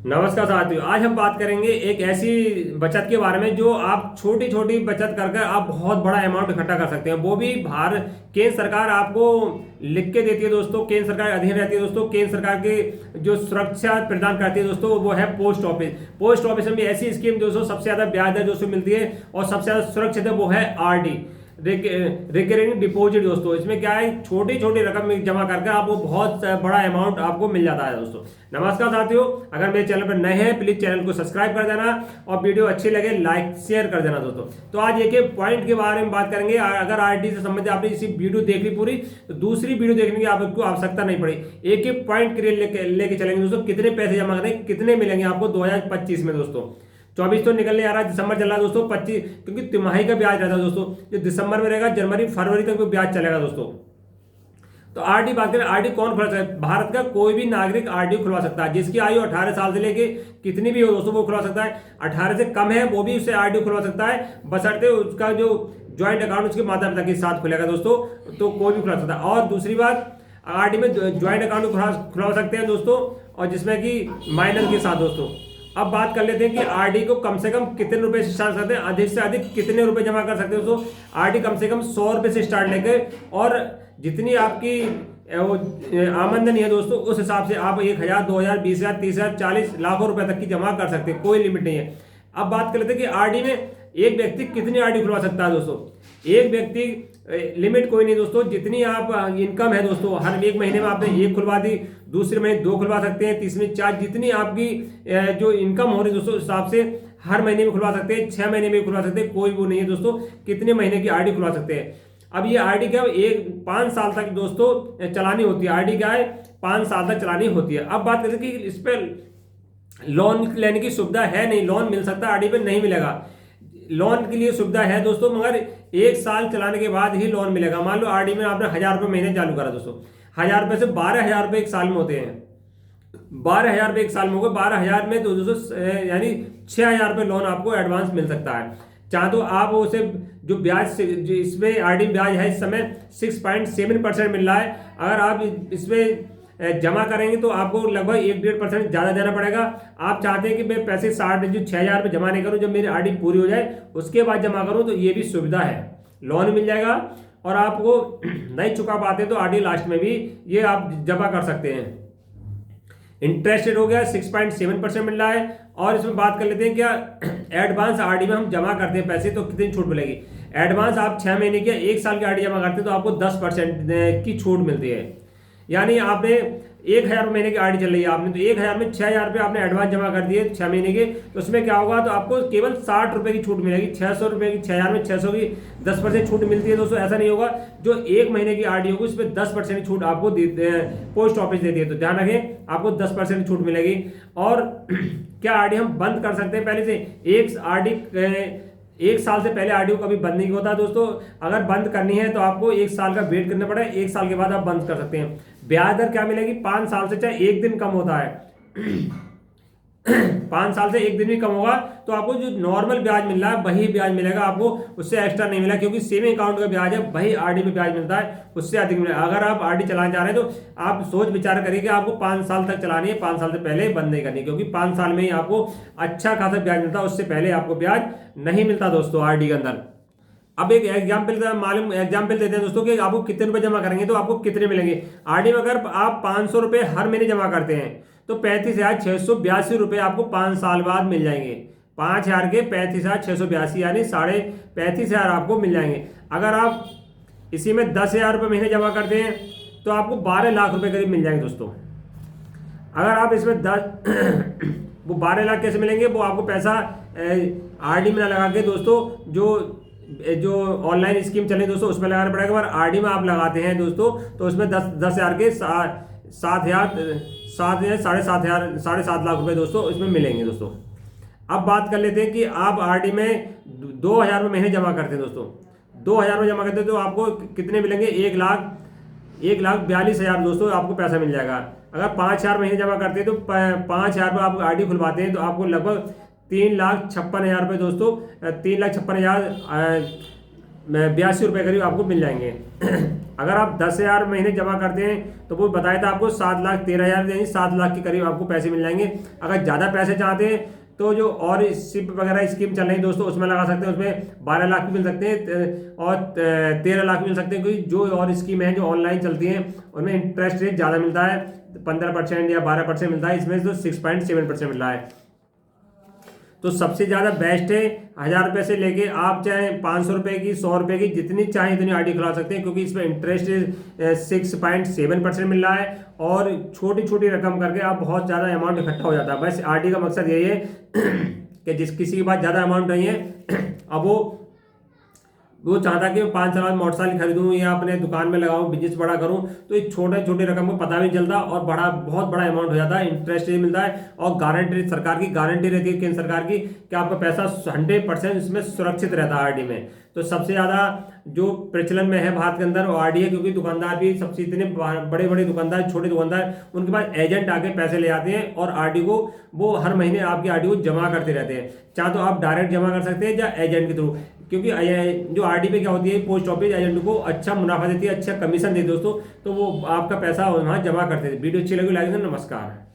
नमस्कार साथियों, आज हम बात करेंगे एक ऐसी बचत के बारे में जो आप छोटी छोटी बचत कर कर आप बहुत बड़ा अमाउंट इकट्ठा कर सकते हैं। वो भी भारत केंद्र सरकार आपको लिख के देती है दोस्तों। केंद्र सरकार अधीन रहती है दोस्तों। केंद्र सरकार की जो सुरक्षा प्रदान करती है दोस्तों वो है पोस्ट ऑफिस। पोस्ट ऑफिस में भी ऐसी स्कीम दोस्तों सबसे ज्यादा ब्याज दर दोस्तों मिलती है और सबसे ज्यादा सुरक्षित है वो है आरडी, रिकरिंग डिपॉजिट दोस्तों। इसमें क्या है, छोटी छोटी रकम जमा करके आपको बहुत बड़ा अमाउंट आपको मिल जाता है दोस्तों। नमस्कार साथियों, अगर मेरे चैनल पर नए हैं प्लीज चैनल को सब्सक्राइब कर देना और वीडियो अच्छी लगे लाइक शेयर कर देना दोस्तों। तो आज एक एक पॉइंट के बारे में बात करेंगे। अगर आरडी से संबंधित आपने इसी वीडियो देख ली पूरी तो दूसरी वीडियो देखने की आपको आवश्यकता नहीं पड़ी। एक एक पॉइंट के लिए लेके चलेंगे दोस्तों। कितने पैसे जमा करें, कितने मिलेंगे आपको 2025 में दोस्तों। 24 तो निकलने आ रहा है, दिसंबर चल रहा है दोस्तों। 25 क्योंकि तिमाही का ब्याज रहता है दोस्तों, जो दिसंबर में रहेगा जनवरी फरवरी तक ब्याज चलेगा दोस्तों। तो आरडी बात करें, आरडी कौन खुलवा सकता है? भारत का कोई भी नागरिक आरडी खुलवा सकता है। जिसकी आयु 18 साल से लेके कितनी भी हो दोस्तों वो खुलवा सकता है। 18 से कम है वो भी उससे आरडी खुलवा सकता है, बशर्ते उसका जो ज्वाइंट अकाउंट उसके माता पिता के साथ खुलेगा दोस्तों, तो कोई भी खुलवा सकता है। और दूसरी बात, आरडी में ज्वाइंट अकाउंट खुलवा सकते हैं दोस्तों, और जिसमें कि माइनर के साथ दोस्तों। अब बात कर लेते हैं कि आरडी को कम से कम कितने रुपए से स्टार्ट करते हैं, अधिक से अधिक कितने रुपए जमा कर सकते हैं दोस्तों। आरडी कम से कम 100 रुपए से स्टार्ट लेकर, और जितनी आपकी आमदनी है दोस्तों उस हिसाब से आप 1000, 2000, 20000, 30000, 40 लाखों रुपए तक की जमा कर सकते हैं, कोई लिमिट नहीं है। अब बात कर लेते हैं कि आरडी में एक व्यक्ति कितनी आरडी खुलवा सकता है दोस्तों। एक व्यक्ति लिमिट कोई नहीं दोस्तों, जितनी आप इनकम है दोस्तों, हर एक महीने में आपने एक खुलवा दी, दूसरे महीने 2 खुलवा सकते हैं, तीसरे में 4, जितनी आपकी जो इनकम हो रही है दोस्तों उस हिसाब से हर महीने में खुलवा सकते हैं, 6 महीने में खुलवा सकते हैं, कोई वो नहीं है दोस्तों कितने महीने की आरडी खुलवा सकते हैं। अब ये आरडी क्या है, 5 साल तक दोस्तों चलानी होती है। आरडी क्या है, 5 साल तक चलानी होती है। अब बात करें कि इस पर लोन लेने की सुविधा है नहीं, लोन मिल सकता है, आरडी पे नहीं मिलेगा। लोन के लिए सुविधा है दोस्तों, मगर 1 साल चलाने के बाद ही लोन मिलेगा। मान लो आरडी में आपने 1000 रुपये महीने चालू करा दोस्तों, 1000 रुपये से 12000 रुपये एक साल में होते हैं। 12000 रुपये एक साल में हो गए, 12000 में तो दोस्तों यानी 6000 रुपये लोन आपको एडवांस मिल सकता है। चाहे तो आप उसे जो ब्याज जो इसमें आरडी में ब्याज है इस समय 6.7% मिल रहा है। अगर आप इसमें जमा करेंगे तो आपको लगभग 1-1.5% ज़्यादा देना पड़ेगा। आप चाहते हैं कि मैं पैसे 60,000 रुपये जमा नहीं करूं, जब मेरी आरडी पूरी हो जाए उसके बाद जमा करूं, तो ये भी सुविधा है, लोन मिल जाएगा। और आपको नहीं चुका पाते तो आरडी लास्ट में भी ये आप जमा कर सकते हैं। इंटरेस्ट रेट हो गया 6.7% मिल रहा है। और इसमें बात कर लेते हैं क्या एडवांस आरडी में हम जमा करते हैं पैसे तो कितनी छूट मिलेगी। एडवांस आप 6 महीने की 1 साल की आरडी जमा करते हैं तो आपको 10% की छूट मिलती है। यानी आपने 1000 महीने की आरडी चल रही है, आपने तो 1000 में 6000 रुपये आपने एडवांस जमा कर दिए 6 महीने के, तो उसमें क्या होगा, तो आपको केवल 60 रुपये की छूट मिलेगी। 600 रुपये की 6000 में 600 की 10% छूट मिलती है दोस्तों। ऐसा नहीं होगा, जो 1 महीने की आरडी होगी उसमें 10% की छूट आपको पोस्ट ऑफिस देती है, तो ध्यान रखें आपको 10% की छूट मिलेगी। और क्या आरडी हम बंद कर सकते हैं पहले से? एक साल से पहले आरडी को कभी बंद नहीं होता दोस्तों। अगर बंद करनी है तो आपको 1 साल का वेट करना पड़ेगा, 1 साल के बाद आप बंद कर सकते हैं। ब्याज दर क्या मिलेगी? 5 साल से चाहे 1 दिन कम होता है 5 साल से 1 दिन भी कम होगा तो आपको जो नॉर्मल ब्याज मिल रहा है वही ब्याज मिलेगा, आपको उससे एक्स्ट्रा नहीं मिला, क्योंकि सेविंग अकाउंट का ब्याज है वही आरडी में ब्याज मिलता है, उससे अधिक मिलेगा। अगर आप आरडी चलाने जा रहे हैं तो आप सोच विचार करिए कि आपको 5 साल तक चलानी है, 5 साल से पहले बंद नहीं करनी, क्योंकि 5 साल में ही आपको अच्छा खासा ब्याज मिलता है, उससे पहले आपको ब्याज नहीं मिलता दोस्तों आरडी के अंदर। अब एक एग्जाम्पल देते हैं दोस्तों कि आपको कितने रुपए जमा करेंगे तो आपको कितने मिलेंगे। आरडी में अगर आप 500 रुपये हर महीने जमा करते हैं तो 35,682 रुपये आपको 5 साल बाद मिल जाएंगे। 5000 के 35,682 यानी 35,500 आपको मिल जाएंगे। अगर आप इसी में 10,000 रुपये महीने जमा करते हैं तो आपको 12 लाख रुपए करीब मिल जाएंगे दोस्तों। अगर आप इसमें 10 वो 12 लाख कैसे मिलेंगे, वो आपको पैसा आरडी में ना लगा के दोस्तों जो ऑनलाइन स्कीम चल रही है दोस्तों उसमें लगाना पड़ेगा। और आरडी में आप लगाते हैं दोस्तों तो उसमें 10,000 के 7,500 लाख रुपए दोस्तों इसमें मिलेंगे दोस्तों। अब बात कर लेते हैं कि आप आरडी में 2000 रुपये महीने जमा करते हैं दोस्तों। 2000 रुपये जमा करते हैं तो आपको कितने मिलेंगे? 1,42,000 दोस्तों आपको पैसा मिल जाएगा। अगर 5000 महीने जमा करते हैं तो 5000 रुपये आप आरडी खुलवाते हैं तो आपको लगभग 3,56,000 रुपये दोस्तों 3,56,082 रुपये करीब आपको मिल जाएंगे। अगर आप 10,000 महीने जमा करते हैं तो वो बताया था आपको 7,13,000 यानी 7 लाख के करीब आपको पैसे मिल जाएंगे। अगर ज़्यादा पैसे चाहते हैं तो जो और सिप वगैरह स्कीम चल रही है दोस्तों उसमें लगा सकते हैं, उसमें 12 लाख भी मिल सकते हैं और 13 लाख भी मिल सकते हैं, क्योंकि जो और स्कीम है जो ऑनलाइन चलती हैं उनमें इंटरेस्ट रेट ज़्यादा मिलता है, 15% या 12% मिलता है, इसमें तो 6.7% मिल रहा है। तो सबसे ज़्यादा बेस्ट है 1,000 रुपये से लेके आप चाहे 500 रुपये की, 100 रुपये की, जितनी चाहे इतनी आरडी खुला सकते हैं, क्योंकि इसमें इंटरेस्ट 6.7% मिल रहा है और छोटी छोटी रकम करके आप बहुत ज़्यादा अमाउंट इकट्ठा हो जाता है। बस आरडी का मकसद यही है कि किसी के पास ज़्यादा अमाउंट नहीं है, अब वो चाहता कि मैं 5 साल बाद मोटरसाइकिल खरीदूं या अपने दुकान में लगाऊं, बिजनेस बड़ा करूं, तो एक छोटे छोटे रकम को पता भी नहीं चलता और बहुत बड़ा अमाउंट हो जाता है, इंटरेस्ट भी मिलता है और गारंटी, सरकार की गारंटी रहती है केंद्र सरकार की कि आपका पैसा 100% इसमें सुरक्षित रहता है आरडी में। तो सबसे ज़्यादा जो प्रचलन में है भारत के अंदर वो आरडी है, क्योंकि दुकानदार भी सबसे इतने बड़े बड़े दुकानदार, छोटे दुकानदार, उनके पास एजेंट आके पैसे ले आते हैं और आरडी को वो हर महीने आपकी आरडी को जमा करते रहते हैं। चाहे तो आप डायरेक्ट जमा कर सकते हैं या एजेंट के थ्रू, क्योंकि जो आरडी पे क्या होती है, पोस्ट ऑफिस एजेंट को अच्छा मुनाफा देती है, अच्छा कमीशन देती है दोस्तों, तो वो आपका पैसा वहाँ जमा करते हैं। वीडियो अच्छी लगी लाइक करें। नमस्कार।